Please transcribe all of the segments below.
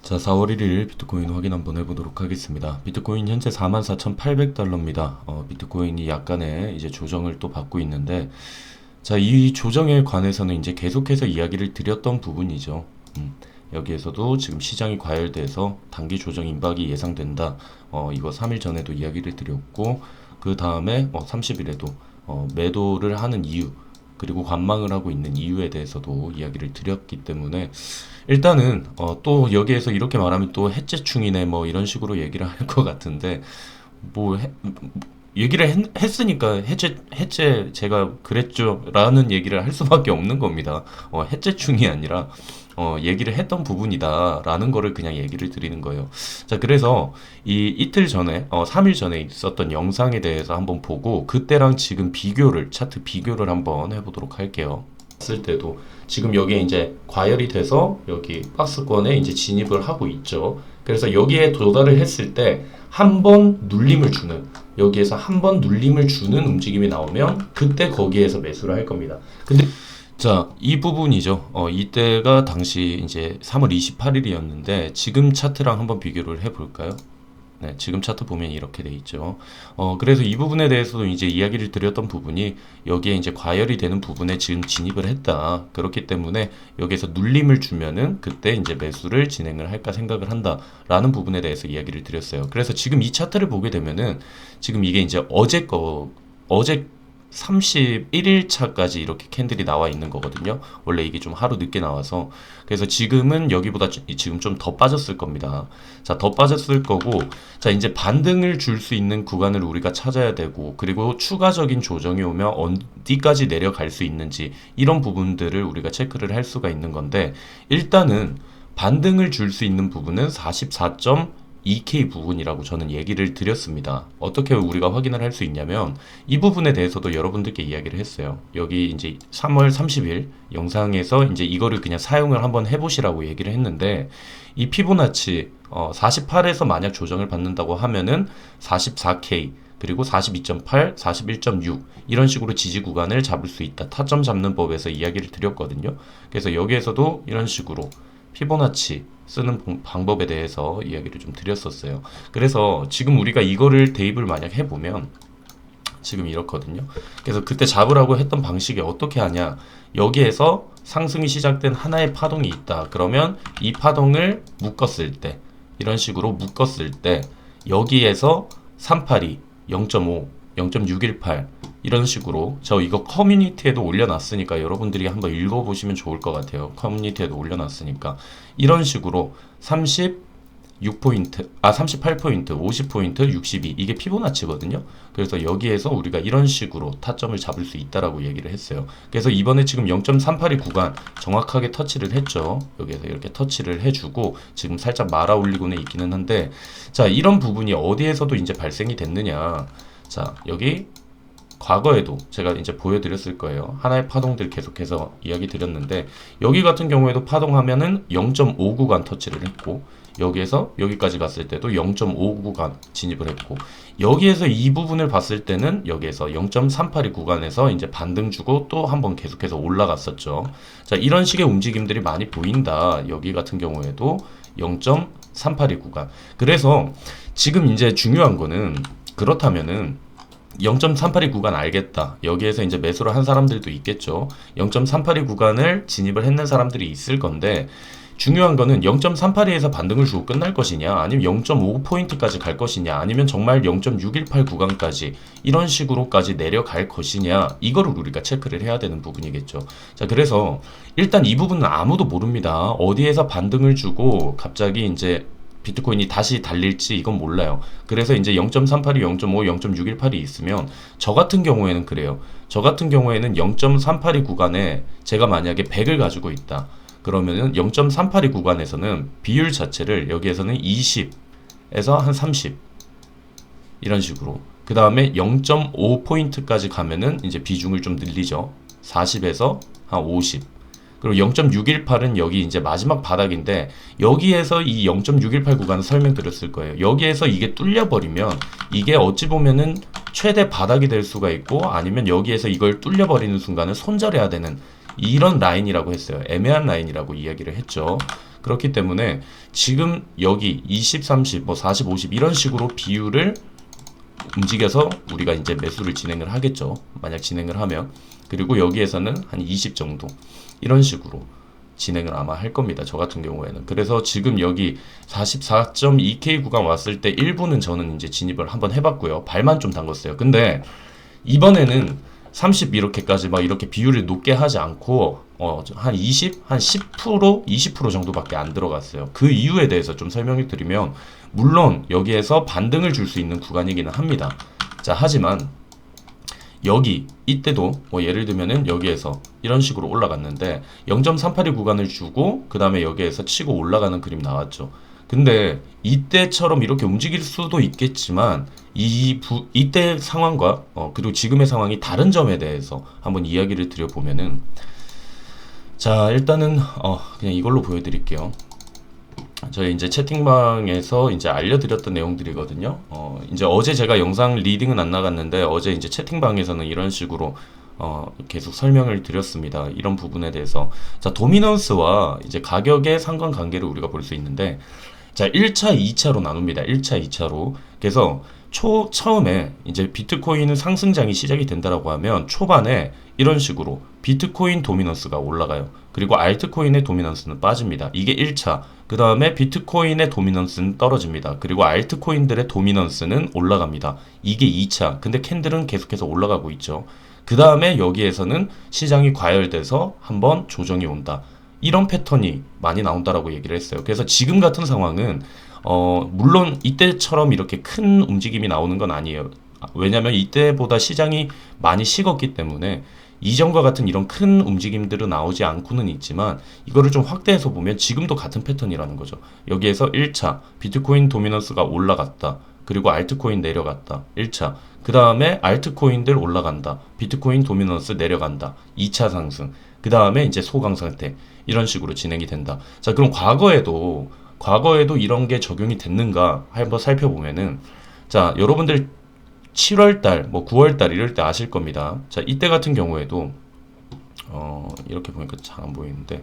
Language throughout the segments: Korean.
자, 4월 1일 비트코인 확인 한번 해보도록 하겠습니다. 비트코인 현재 44,800달러입니다. 비트코인이 약간의 이제 조정을 또 받고 있는데, 자, 이 조정에 관해서는 이제 계속해서 이야기를 드렸던 부분이죠. 여기에서도 지금 시장이 과열돼서 단기 조정 임박이 예상된다. 이거 3일 전에도 이야기를 드렸고, 그 다음에 30일에도 매도를 하는 이유, 그리고 관망을 하고 있는 이유에 대해서도 이야기를 드렸기 때문에 일단은 또 여기에서 이렇게 말하면 또 해체충이네 뭐 이런 식으로 얘기를 할 것 같은데 뭐 얘기를 했으니까 해체 제가 그랬죠 라는 얘기를 할 수밖에 없는 겁니다. 해체충이 아니라 얘기를 했던 부분이다 라는 거를 그냥 얘기를 드리는 거예요. 자, 그래서 이 이틀 전에 3일 전에 있었던 영상에 대해서 한번 보고 그때랑 지금 차트 비교를 한번 해보도록 할게요. 봤을 때도 지금 여기에 이제 과열이 돼서 여기 박스권에 이제 진입을 하고 있죠. 그래서 여기에 도달을 했을 때 한 번 눌림을 주는, 여기에서 한 번 눌림을 주는 움직임이 나오면 그때 거기에서 매수를 할 겁니다. 근데 자, 이 부분이죠. 이때가 당시 이제 3월 28일이었는데 지금 차트랑 한번 비교를 해볼까요? 네, 지금 차트 보면 이렇게 돼 있죠. 그래서 이 부분에 대해서도 이제 이야기를 드렸던 부분이 여기에 이제 과열이 되는 부분에 지금 진입을 했다. 그렇기 때문에 여기에서 눌림을 주면은 그때 이제 매수를 진행을 할까 생각을 한다라는 부분에 대해서 이야기를 드렸어요. 그래서 지금 이 차트를 보게 되면은 지금 이게 이제 어제 31일 차까지 이렇게 캔들이 나와 있는 거거든요. 원래 이게 좀 하루 늦게 나와서. 그래서 지금은 여기보다 지금 좀 더 빠졌을 겁니다. 자, 더 빠졌을 거고, 자, 이제 반등을 줄 수 있는 구간을 우리가 찾아야 되고, 그리고 추가적인 조정이 오면 어디까지 내려갈 수 있는지, 이런 부분들을 우리가 체크를 할 수가 있는 건데, 일단은 반등을 줄 수 있는 부분은 44.2K 부분이라고 저는 얘기를 드렸습니다. 어떻게 우리가 확인을 할 수 있냐면 이 부분에 대해서도 여러분들께 이야기를 했어요. 여기 이제 3월 30일 영상에서 이제 이거를 그냥 사용을 한번 해보시라고 얘기를 했는데 이 피보나치 48에서 만약 조정을 받는다고 하면은 44K 그리고 42.8, 41.6 이런 식으로 지지 구간을 잡을 수 있다. 타점 잡는 법에서 이야기를 드렸거든요. 그래서 여기에서도 이런 식으로 피보나치 쓰는 방법에 대해서 이야기를 좀 드렸었어요. 그래서 지금 우리가 이거를 대입을 만약 해보면 지금 이렇거든요. 그래서 그때 잡으라고 했던 방식이 어떻게 하냐. 여기에서 상승이 시작된 하나의 파동이 있다. 그러면 이 파동을 묶었을 때 이런 식으로 묶었을 때 여기에서 382, 0.5, 0.618 이런 식으로 저 이거 커뮤니티에도 올려놨으니까 여러분들이 한번 읽어보시면 좋을 것 같아요. 커뮤니티에도 올려놨으니까 이런 식으로 36포인트, 38포인트, 50포인트, 62 이게 피보나치거든요. 그래서 여기에서 우리가 이런 식으로 타점을 잡을 수 있다라고 얘기를 했어요. 그래서 이번에 지금 0.382 구간 정확하게 터치를 했죠. 여기에서 이렇게 터치를 해주고 지금 살짝 말아 올리고는 있기는 한데 자, 이런 부분이 어디에서도 이제 발생이 됐느냐. 자, 여기 과거에도 제가 이제 보여드렸을 거예요. 하나의 파동들 계속해서 이야기 드렸는데 여기 같은 경우에도 파동하면은 0.5 구간 터치를 했고 여기에서 여기까지 갔을 때도 0.5 구간 진입을 했고 여기에서 이 부분을 봤을 때는 여기에서 0.382 구간에서 이제 반등 주고 또 한번 계속해서 올라갔었죠. 자, 이런 식의 움직임들이 많이 보인다. 여기 같은 경우에도 0.382 구간. 그래서 지금 이제 중요한 거는 그렇다면은 0.382 구간 알겠다. 여기에서 이제 매수를 한 사람들도 있겠죠. 0.382 구간을 진입을 했는 사람들이 있을 건데 중요한 거는 0.382에서 반등을 주고 끝날 것이냐 아니면 0.5포인트까지 갈 것이냐 아니면 정말 0.618 구간까지 이런 식으로까지 내려갈 것이냐 이거를 우리가 체크를 해야 되는 부분이겠죠. 자, 그래서 일단 이 부분은 아무도 모릅니다. 어디에서 반등을 주고 갑자기 이제 비트코인이 다시 달릴지 이건 몰라요. 그래서 이제 0.382, 0.5, 0.618이 있으면 저 같은 경우에는 그래요. 저 같은 경우에는 0.382 구간에 제가 만약에 100을 가지고 있다. 그러면은 0.382 구간에서는 비율 자체를 여기에서는 20에서 한 30 이런 식으로 그 다음에 0.5포인트까지 가면은 이제 비중을 좀 늘리죠. 40에서 한 50 그리고 0.618은 여기 이제 마지막 바닥인데 여기에서 이 0.618 구간을 설명드렸을 거예요. 여기에서 이게 뚫려버리면 이게 어찌 보면은 최대 바닥이 될 수가 있고 아니면 여기에서 이걸 뚫려버리는 순간은 손절해야 되는 이런 라인이라고 했어요. 애매한 라인이라고 이야기를 했죠. 그렇기 때문에 지금 여기 20, 30, 뭐 40, 50 이런 식으로 비율을 움직여서 우리가 이제 매수를 진행을 하겠죠. 만약 진행을 하면. 그리고 여기에서는 한 20 정도 이런 식으로 진행을 아마 할 겁니다. 저 같은 경우에는. 그래서 지금 여기 44.2K 구간 왔을 때 일부는 저는 이제 진입을 한번 해봤고요. 발만 좀 담궜어요. 근데 이번에는 30 이렇게까지 막 이렇게 비율을 높게 하지 않고 한 20, 한 10%, 20% 정도밖에 안 들어갔어요. 그 이유에 대해서 좀 설명을 드리면 물론 여기에서 반등을 줄 수 있는 구간이기는 합니다. 자, 하지만 여기 이때도 뭐 예를 들면은 여기에서 이런 식으로 올라갔는데 0.382 구간을 주고 그 다음에 여기에서 치고 올라가는 그림 나왔죠. 근데 이때처럼 이렇게 움직일 수도 있겠지만 이때 상황과 그리고 지금의 상황이 다른 점에 대해서 한번 이야기를 드려보면은, 자, 일단은 그냥 이걸로 보여드릴게요. 저희 이제 채팅방에서 이제 알려드렸던 내용들이거든요. 이제 어제 제가 영상 리딩은 안 나갔는데 어제 이제 채팅방에서는 이런 식으로 계속 설명을 드렸습니다. 이런 부분에 대해서. 자, 도미넌스와 이제 가격의 상관관계를 우리가 볼 수 있는데, 자, 1차, 2차로 나눕니다. 1차, 2차로. 그래서 처음에 이제 비트코인은 상승장이 시작이 된다라고 하면 초반에 이런 식으로 비트코인 도미넌스가 올라가요. 그리고 알트코인의 도미넌스는 빠집니다. 이게 1차. 그 다음에 비트코인의 도미넌스는 떨어집니다. 그리고 알트코인들의 도미넌스는 올라갑니다. 이게 2차. 근데 캔들은 계속해서 올라가고 있죠. 그 다음에 여기에서는 시장이 과열돼서 한번 조정이 온다. 이런 패턴이 많이 나온다라고 얘기를 했어요. 그래서 지금 같은 상황은 물론 이때처럼 이렇게 큰 움직임이 나오는 건 아니에요. 왜냐면 이때보다 시장이 많이 식었기 때문에 이전과 같은 이런 큰 움직임들은 나오지 않고는 있지만 이거를 좀 확대해서 보면 지금도 같은 패턴이라는 거죠. 여기에서 1차 비트코인 도미넌스가 올라갔다. 그리고 알트코인 내려갔다. 1차. 그 다음에 알트코인들 올라간다. 비트코인 도미넌스 내려간다. 2차 상승. 그 다음에 이제 소강 상태. 이런 식으로 진행이 된다. 자, 그럼 과거에도 이런 게 적용이 됐는가 한번 살펴보면은, 자, 여러분들 7월달, 뭐 9월달 이럴 때 아실 겁니다. 자, 이때 같은 경우에도 이렇게 보니까 잘 안 보이는데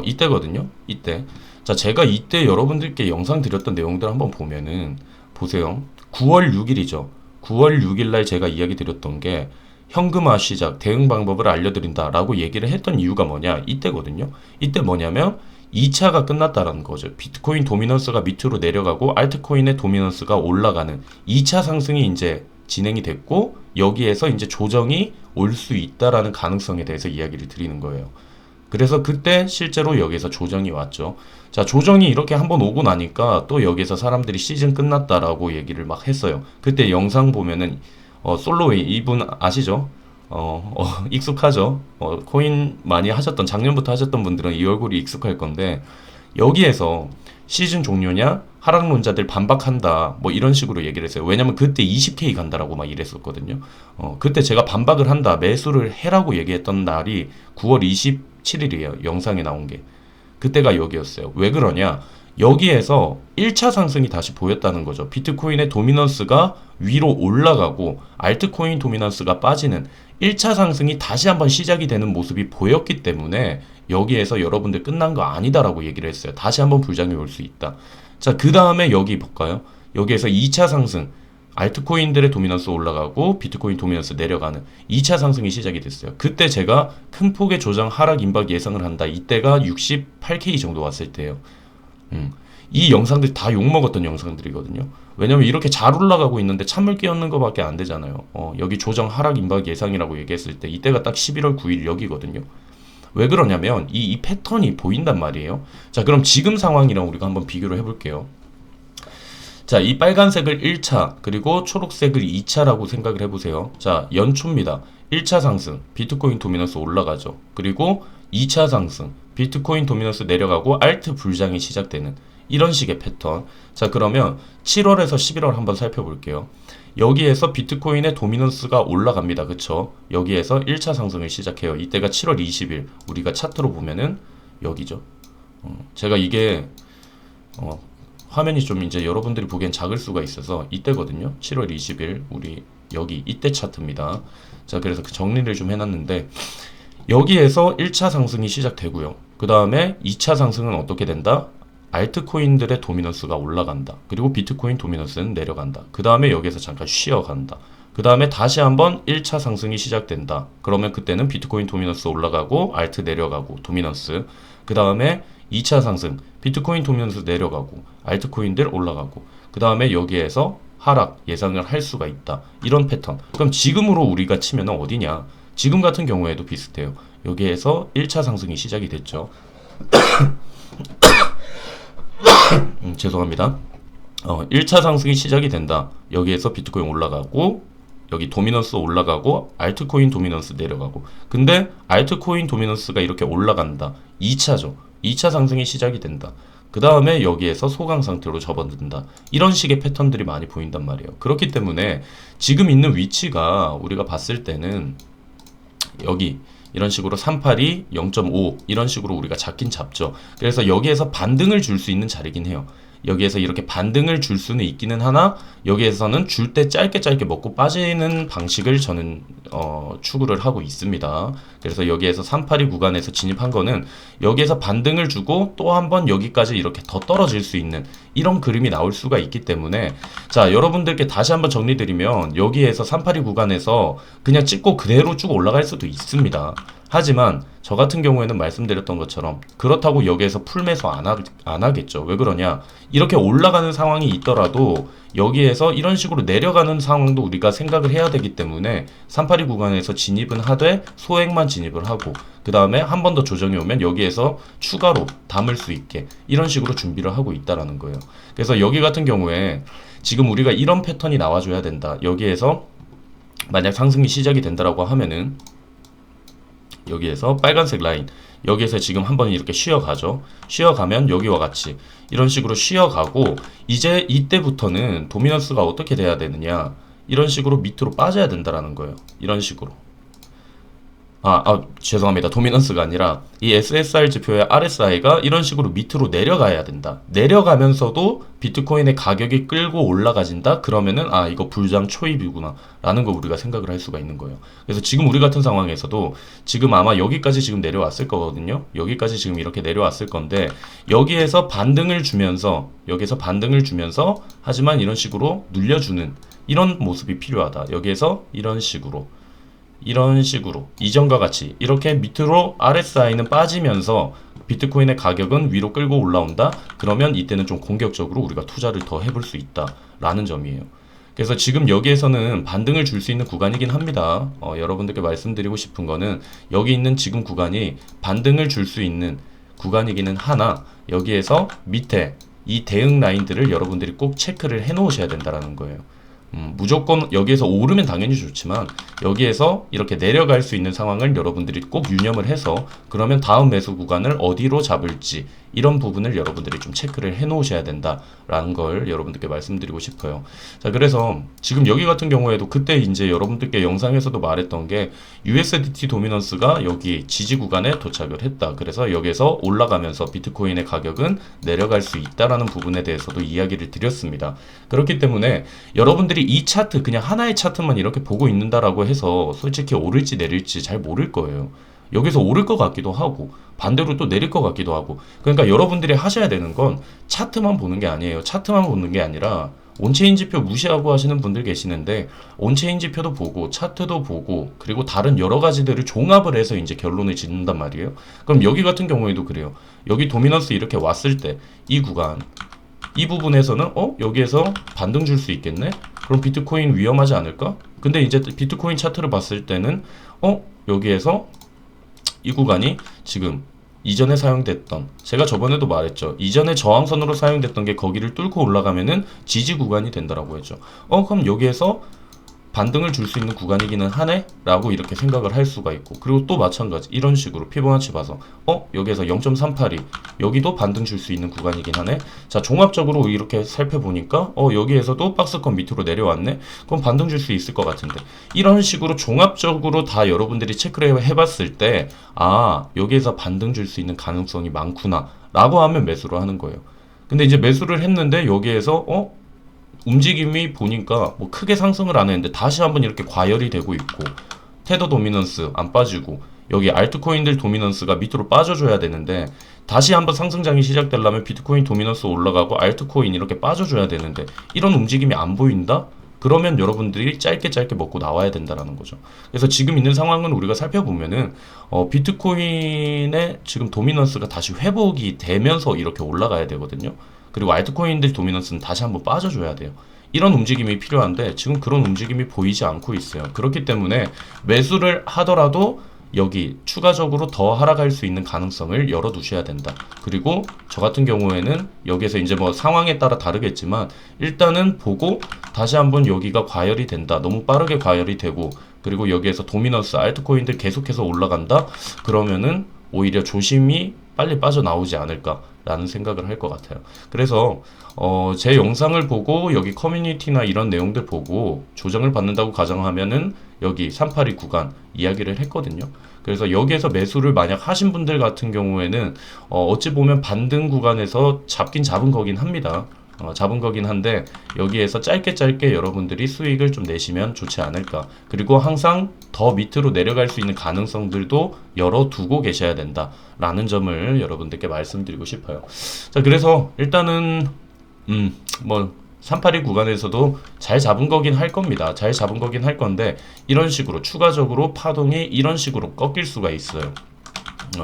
이때거든요. 이때. 자, 제가 이때 여러분들께 영상 드렸던 내용들 한번 보면은 보세요. 9월 6일이죠. 9월 6일 날 제가 이야기 드렸던 게 현금화 시작, 대응 방법을 알려드린다라고 얘기를 했던 이유가 뭐냐? 이때거든요. 이때 뭐냐면 2차가 끝났다라는 거죠. 비트코인 도미넌스가 밑으로 내려가고 알트코인의 도미넌스가 올라가는 2차 상승이 이제 진행이 됐고 여기에서 이제 조정이 올 수 있다라는 가능성에 대해서 이야기를 드리는 거예요. 그래서 그때 실제로 여기에서 조정이 왔죠. 자, 조정이 이렇게 한번 오고 나니까 또 여기에서 사람들이 시즌 끝났다라고 얘기를 막 했어요. 그때 영상 보면은 솔로웨이 이분 아시죠? 익숙하죠? 코인 많이 하셨던, 작년부터 하셨던 분들은 이 얼굴이 익숙할 건데, 여기에서 시즌 종료냐? 하락론자들 반박한다. 뭐 이런 식으로 얘기를 했어요. 왜냐면 그때 20K 간다라고 막 이랬었거든요. 그때 제가 반박을 한다, 매수를 해라고 얘기했던 날이 9월 27일이에요. 영상에 나온 게. 그때가 여기였어요. 왜 그러냐? 여기에서 1차 상승이 다시 보였다는 거죠. 비트코인의 도미넌스가 위로 올라가고 알트코인 도미넌스가 빠지는 1차 상승이 다시 한번 시작이 되는 모습이 보였기 때문에 여기에서 여러분들 끝난 거 아니다라고 얘기를 했어요. 다시 한번 불장이 올 수 있다. 자, 그 다음에 여기 볼까요? 여기에서 2차 상승, 알트코인들의 도미넌스 올라가고 비트코인 도미넌스 내려가는 2차 상승이 시작이 됐어요. 그때 제가 큰 폭의 조정 하락 임박 예상을 한다. 이때가 68K 정도 왔을 때예요. 이 영상들이 다 욕먹었던 영상들이거든요. 왜냐면 이렇게 잘 올라가고 있는데 찬물 끼얹는 거밖에 안 되잖아요. 여기 조정 하락 임박 예상이라고 얘기했을 때 이때가 딱 11월 9일 여기거든요. 왜 그러냐면 이 패턴이 보인단 말이에요. 자, 그럼 지금 상황이랑 우리가 한번 비교를 해볼게요. 자, 이 빨간색을 1차 그리고 초록색을 2차라고 생각을 해보세요. 자, 연초입니다. 1차 상승 비트코인 도미넌스 올라가죠. 그리고 2차 상승 비트코인 도미넌스 내려가고 알트 불장이 시작되는 이런 식의 패턴. 자, 그러면 7월에서 11월 한번 살펴볼게요. 여기에서 비트코인의 도미넌스가 올라갑니다. 그쵸? 여기에서 1차 상승을 시작해요. 이때가 7월 20일. 우리가 차트로 보면은 여기죠. 제가 이게 화면이 좀 이제 여러분들이 보기엔 작을 수가 있어서 이때거든요. 7월 20일 우리 여기 이때 차트입니다. 자, 그래서 그 정리를 좀 해놨는데 여기에서 1차 상승이 시작되고요. 그 다음에 2차 상승은 어떻게 된다? 알트코인들의 도미넌스가 올라간다. 그리고 비트코인 도미넌스는 내려간다. 그 다음에 여기에서 잠깐 쉬어간다. 그 다음에 다시 한번 1차 상승이 시작된다. 그러면 그때는 비트코인 도미넌스 올라가고 알트 내려가고 도미넌스. 그 다음에 2차 상승 비트코인 도미넌스 내려가고 알트코인들 올라가고 그 다음에 여기에서 하락 예상을 할 수가 있다. 이런 패턴. 그럼 지금으로 우리가 치면 어디냐? 지금 같은 경우에도 비슷해요. 여기에서 1차 상승이 시작이 됐죠. 죄송합니다. 1차 상승이 시작이 된다. 여기에서 비트코인 올라가고 여기 도미넌스 올라가고 알트코인 도미넌스 내려가고 근데 알트코인 도미넌스가 이렇게 올라간다. 2차죠. 2차 상승이 시작이 된다. 그 다음에 여기에서 소강 상태로 접어든다. 이런 식의 패턴들이 많이 보인단 말이에요. 그렇기 때문에 지금 있는 위치가 우리가 봤을 때는 여기 이런 식으로 382, 0.5 이런 식으로 우리가 잡긴 잡죠. 그래서 여기에서 반등을 줄 수 있는 자리긴 해요. 여기에서 이렇게 반등을 줄 수는 있기는 하나 여기에서는 줄 때 짧게 먹고 빠지는 방식을 저는 추구를 하고 있습니다. 그래서 여기에서 382 구간에서 진입한 거는 여기에서 반등을 주고 또 한번 여기까지 이렇게 더 떨어질 수 있는 이런 그림이 나올 수가 있기 때문에 자 여러분들께 다시 한번 정리드리면 여기에서 382 구간에서 그냥 찍고 그대로 쭉 올라갈 수도 있습니다. 하지만 저 같은 경우에는 말씀드렸던 것처럼 그렇다고 여기에서 풀매수 안 하겠죠. 왜 그러냐? 이렇게 올라가는 상황이 있더라도 여기에서 이런 식으로 내려가는 상황도 우리가 생각을 해야 되기 때문에 382 구간에서 진입은 하되 소액만 진입을 하고 그 다음에 한 번 더 조정이 오면 여기에서 추가로 담을 수 있게 이런 식으로 준비를 하고 있다라는 거예요. 그래서 여기 같은 경우에 지금 우리가 이런 패턴이 나와줘야 된다. 여기에서 만약 상승이 시작이 된다라고 하면은 여기에서 빨간색 라인 여기에서 지금 한번 이렇게 쉬어가죠. 쉬어가면 여기와 같이 이런 식으로 쉬어가고 이제 이때부터는 도미넌스가 어떻게 돼야 되느냐 이런 식으로 밑으로 빠져야 된다라는 거예요. 이런 식으로 죄송합니다. 도미넌스가 아니라 이 SSR 지표의 RSI가 이런 식으로 밑으로 내려가야 된다. 내려가면서도 비트코인의 가격이 끌고 올라가진다? 그러면은 이거 불장 초입이구나 라는 거 우리가 생각을 할 수가 있는 거예요. 그래서 지금 우리 같은 상황에서도 지금 아마 여기까지 지금 내려왔을 거거든요. 여기까지 지금 이렇게 내려왔을 건데 여기에서 반등을 주면서 하지만 이런 식으로 눌려주는 이런 모습이 필요하다. 여기에서 이런 식으로 이전과 같이 이렇게 밑으로 RSI는 빠지면서 비트코인의 가격은 위로 끌고 올라온다. 그러면 이때는 좀 공격적으로 우리가 투자를 더 해볼 수 있다라는 점이에요. 그래서 지금 여기에서는 반등을 줄 수 있는 구간이긴 합니다. 여러분들께 말씀드리고 싶은 거는 여기 있는 지금 구간이 반등을 줄 수 있는 구간이기는 하나 여기에서 밑에 이 대응 라인들을 여러분들이 꼭 체크를 해 놓으셔야 된다는 거예요. 무조건 여기에서 오르면 당연히 좋지만 여기에서 이렇게 내려갈 수 있는 상황을 여러분들이 꼭 유념을 해서 그러면 다음 매수 구간을 어디로 잡을지 이런 부분을 여러분들이 좀 체크를 해 놓으셔야 된다라는 걸 여러분들께 말씀드리고 싶어요. 자, 그래서 지금 여기 같은 경우에도 그때 이제 여러분들께 영상에서도 말했던 게 USDT 도미넌스가 여기 지지 구간에 도착을 했다. 그래서 여기에서 올라가면서 비트코인의 가격은 내려갈 수 있다라는 부분에 대해서도 이야기를 드렸습니다. 그렇기 때문에 여러분들이 이 차트 그냥 하나의 차트만 이렇게 보고 있는다라고 해서 솔직히 오를지 내릴지 잘 모를 거예요. 여기서 오를 것 같기도 하고 반대로 또 내릴 것 같기도 하고 그러니까 여러분들이 하셔야 되는 건 차트만 보는 게 아니에요. 차트만 보는 게 아니라 온체인 지표 무시하고 하시는 분들 계시는데 온체인 지표도 보고 차트도 보고 그리고 다른 여러 가지들을 종합을 해서 이제 결론을 짓는단 말이에요. 그럼 여기 같은 경우에도 그래요. 여기 도미넌스 이렇게 왔을 때 이 구간 이 부분에서는 여기에서 반등 줄 수 있겠네? 그럼 비트코인 위험하지 않을까? 근데 이제 비트코인 차트를 봤을 때는 여기에서 이 구간이 지금 이전에 사용됐던 제가 저번에도 말했죠. 이전에 저항선으로 사용됐던 게 거기를 뚫고 올라가면은 지지 구간이 된다라고 했죠. 그럼 여기에서 반등을 줄 수 있는 구간이기는 하네? 라고 이렇게 생각을 할 수가 있고 그리고 또 마찬가지 이런 식으로 피보나치 봐서 여기에서 0.382 여기도 반등 줄 수 있는 구간이긴 하네. 자, 종합적으로 이렇게 살펴보니까 여기에서도 박스권 밑으로 내려왔네. 그럼 반등 줄 수 있을 것 같은데 이런 식으로 종합적으로 다 여러분들이 체크를 해봤을 때 여기에서 반등 줄 수 있는 가능성이 많구나 라고 하면 매수를 하는 거예요. 근데 이제 매수를 했는데 여기에서 움직임이 보니까 뭐 크게 상승을 안 했는데 다시 한번 이렇게 과열이 되고 있고 테더 도미넌스 안 빠지고 여기 알트코인들 도미넌스가 밑으로 빠져줘야 되는데 다시 한번 상승장이 시작되려면 비트코인 도미넌스 올라가고 알트코인 이렇게 빠져줘야 되는데 이런 움직임이 안 보인다? 그러면 여러분들이 짧게 먹고 나와야 된다라는 거죠. 그래서 지금 있는 상황은 우리가 살펴보면은 비트코인의 지금 도미넌스가 다시 회복이 되면서 이렇게 올라가야 되거든요. 그리고 알트코인들 도미넌스는 다시 한번 빠져줘야 돼요. 이런 움직임이 필요한데 지금 그런 움직임이 보이지 않고 있어요. 그렇기 때문에 매수를 하더라도 여기 추가적으로 더 하락할 수 있는 가능성을 열어두셔야 된다. 그리고 저 같은 경우에는 여기에서 이제 뭐 상황에 따라 다르겠지만 일단은 보고 다시 한번 여기가 과열이 된다. 너무 빠르게 과열이 되고 그리고 여기에서 도미넌스 알트코인들 계속해서 올라간다. 그러면은 오히려 조심히 빨리 빠져나오지 않을까라는 생각을 할 것 같아요. 그래서 제 영상을 보고 여기 커뮤니티나 이런 내용들 보고 조정을 받는다고 가정하면은 여기 382 구간 이야기를 했거든요. 그래서 여기에서 매수를 만약 하신 분들 같은 경우에는 어찌 보면 반등 구간에서 잡은 거긴 합니다. 잡은 거긴 한데 여기에서 짧게 여러분들이 수익을 좀 내시면 좋지 않을까. 그리고 항상 더 밑으로 내려갈 수 있는 가능성들도 열어두고 계셔야 된다라는 점을 여러분들께 말씀드리고 싶어요. 자, 그래서 일단은 뭐 382 구간에서도 잘 잡은 거긴 할 겁니다. 잘 잡은 거긴 할 건데 이런 식으로 추가적으로 파동이 이런 식으로 꺾일 수가 있어요.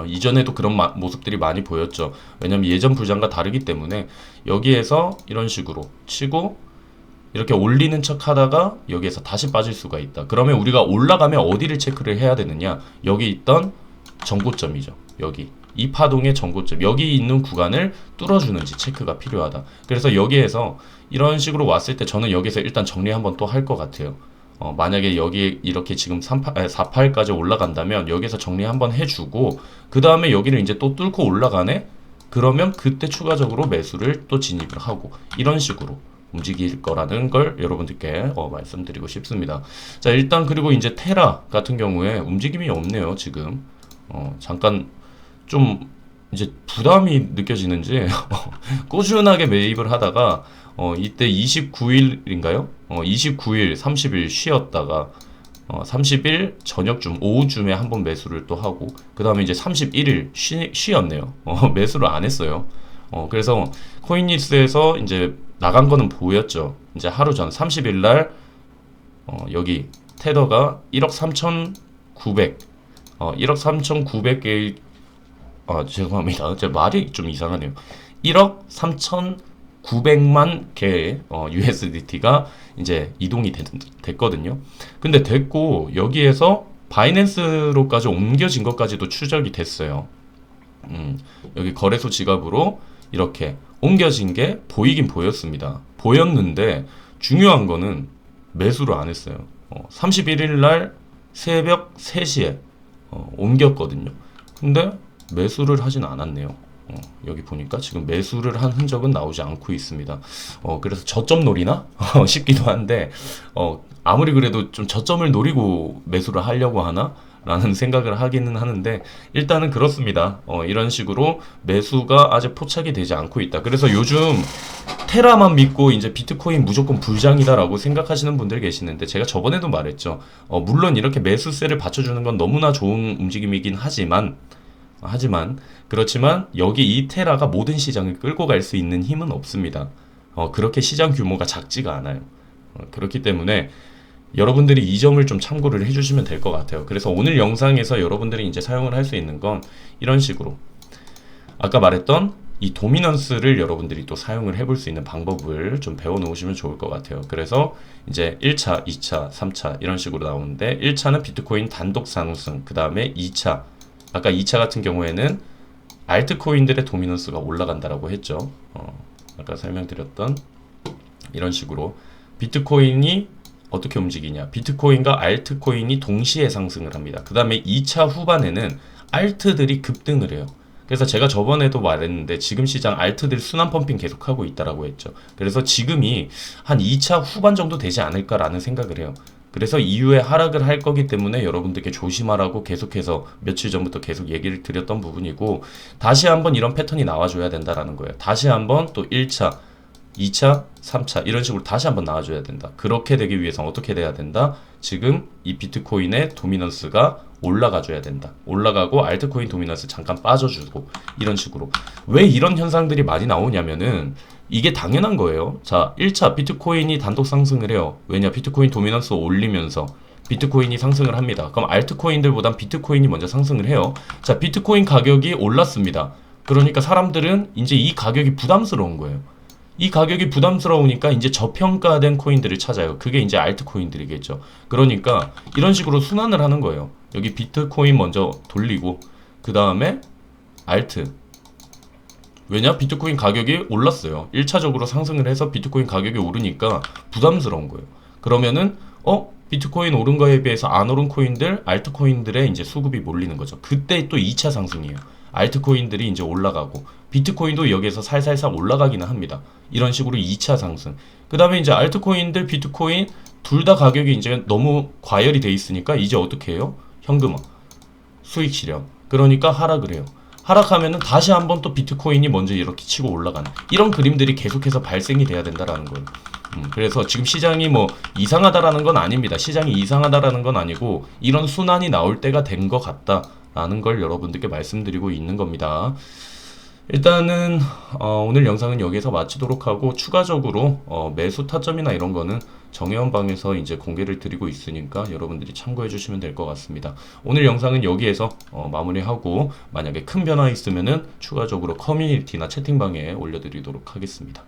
이전에도 그런 모습들이 많이 보였죠. 왜냐면 예전 부장과 다르기 때문에 여기에서 이런 식으로 치고 이렇게 올리는 척 하다가 여기에서 다시 빠질 수가 있다. 그러면 우리가 올라가면 어디를 체크를 해야 되느냐? 여기 있던 전고점이죠. 여기 이 파동의 전고점, 여기 있는 구간을 뚫어주는지 체크가 필요하다. 그래서 여기에서 이런 식으로 왔을 때 저는 여기서 일단 정리 한번 또 할 것 같아요. 만약에 여기 이렇게 지금 48까지 올라간다면 여기서 정리 한번 해주고 그 다음에 여기를 이제 또 뚫고 올라가네? 그러면 그때 추가적으로 매수를 또 진입을 하고 이런 식으로 움직일 거라는 걸 여러분들께 말씀드리고 싶습니다. 자, 일단 그리고 이제 테라 같은 경우에 움직임이 없네요. 지금 잠깐 좀 이제 부담이 느껴지는지 꾸준하게 매입을 하다가 이때 29일인가요? 29일, 30일 쉬었다가 30일 저녁쯤 오후쯤에 한번 매수를 또 하고 그 다음에 이제 31일 쉬었네요. 매수를 안 했어요. 그래서 코인니스에서 이제 나간 거는 보였죠. 이제 하루 전 30일 날 여기 테더가 1억 3,900 1억 3,900개 죄송합니다. 제 말이 좀 이상하네요. 1억 3,900만 개의 USDT가 이제 이동이 됐거든요. 근데 됐고 여기에서 바이낸스로까지 옮겨진 것까지도 추적이 됐어요. 여기 거래소 지갑으로 이렇게 옮겨진 게 보이긴 보였습니다. 보였는데 중요한 거는 매수를 안 했어요. 31일 날 새벽 3시에 옮겼거든요. 근데 매수를 하진 않았네요. 여기 보니까 지금 매수를 한 흔적은 나오지 않고 있습니다. 그래서 저점 노리나? 싶기도 한데, 아무리 그래도 좀 저점을 노리고 매수를 하려고 하나? 라는 생각을 하기는 하는데, 일단은 그렇습니다. 이런 식으로 매수가 아직 포착이 되지 않고 있다. 그래서 요즘 테라만 믿고 이제 비트코인 무조건 불장이다라고 생각하시는 분들 계시는데, 제가 저번에도 말했죠. 물론 이렇게 매수세를 받쳐주는 건 너무나 좋은 움직임이긴 하지만 그렇지만 여기 이 테라가 모든 시장을 끌고 갈 수 있는 힘은 없습니다. 그렇게 시장 규모가 작지가 않아요. 그렇기 때문에 여러분들이 이 점을 좀 참고를 해주시면 될 것 같아요. 그래서 오늘 영상에서 여러분들이 이제 사용을 할 수 있는 건 이런 식으로 아까 말했던 이 도미넌스를 여러분들이 또 사용을 해볼 수 있는 방법을 좀 배워 놓으시면 좋을 것 같아요. 그래서 이제 1차, 2차, 3차 이런 식으로 나오는데 1차는 비트코인 단독 상승, 그 다음에 2차 아까 2차 같은 경우에는 알트코인들의 도미넌스가 올라간다라고 했죠. 아까 설명드렸던 이런 식으로 비트코인이 어떻게 움직이냐. 비트코인과 알트코인이 동시에 상승을 합니다. 그 다음에 2차 후반에는 알트들이 급등을 해요. 그래서 제가 저번에도 말했는데 지금 시장 알트들 순환 펌핑 계속하고 있다라고 했죠. 그래서 지금이 한 2차 후반 정도 되지 않을까라는 생각을 해요. 그래서 이후에 하락을 할 거기 때문에 여러분들께 조심하라고 계속해서 며칠 전부터 계속 얘기를 드렸던 부분이고 다시 한번 이런 패턴이 나와줘야 된다라는 거예요. 다시 한번 또 1차, 2차, 3차 이런 식으로 다시 한번 나와줘야 된다. 그렇게 되기 위해서 어떻게 돼야 된다? 지금 이 비트코인의 도미넌스가 올라가 줘야 된다. 올라가고 알트코인 도미넌스 잠깐 빠져주고 이런 식으로. 왜 이런 현상들이 많이 나오냐면은 이게 당연한 거예요. 자, 1차 비트코인이 단독 상승을 해요. 왜냐? 비트코인 도미넌스 올리면서 비트코인이 상승을 합니다. 그럼 알트코인들보단 비트코인이 먼저 상승을 해요. 자, 비트코인 가격이 올랐습니다. 그러니까 사람들은 이제 이 가격이 부담스러운 거예요. 이 가격이 부담스러우니까 이제 저평가된 코인들을 찾아요. 그게 이제 알트코인들이겠죠. 그러니까 이런 식으로 순환을 하는 거예요. 여기 비트코인 먼저 돌리고 그 다음에 알트. 왜냐? 비트코인 가격이 올랐어요. 1차적으로 상승을 해서 비트코인 가격이 오르니까 부담스러운 거예요. 그러면은 비트코인 오른 거에 비해서 안 오른 코인들, 알트코인들의 이제 수급이 몰리는 거죠. 그때 또 2차 상승이에요. 알트코인들이 이제 올라가고 비트코인도 여기에서 살살살 올라가기는 합니다. 이런 식으로 2차 상승. 그 다음에 이제 알트코인들, 비트코인 둘 다 가격이 이제 너무 과열이 돼 있으니까 이제 어떻게 해요? 현금화, 수익 실현. 그러니까 하락을 해요. 하락하면은 다시 한번 또 비트코인이 먼저 이렇게 치고 올라가는 이런 그림들이 계속해서 발생이 돼야 된다라는 거예요. 그래서 지금 시장이 뭐 이상하다라는 건 아닙니다. 시장이 이상하다라는 건 아니고 이런 순환이 나올 때가 된 것 같다라는 걸 여러분들께 말씀드리고 있는 겁니다. 일단은 오늘 영상은 여기서 마치도록 하고 추가적으로 매수 타점이나 이런 거는 정혜원 방에서 이제 공개를 드리고 있으니까 여러분들이 참고해 주시면 될 것 같습니다. 오늘 영상은 여기에서 마무리하고 만약에 큰 변화 있으면은 추가적으로 커뮤니티나 채팅방에 올려드리도록 하겠습니다.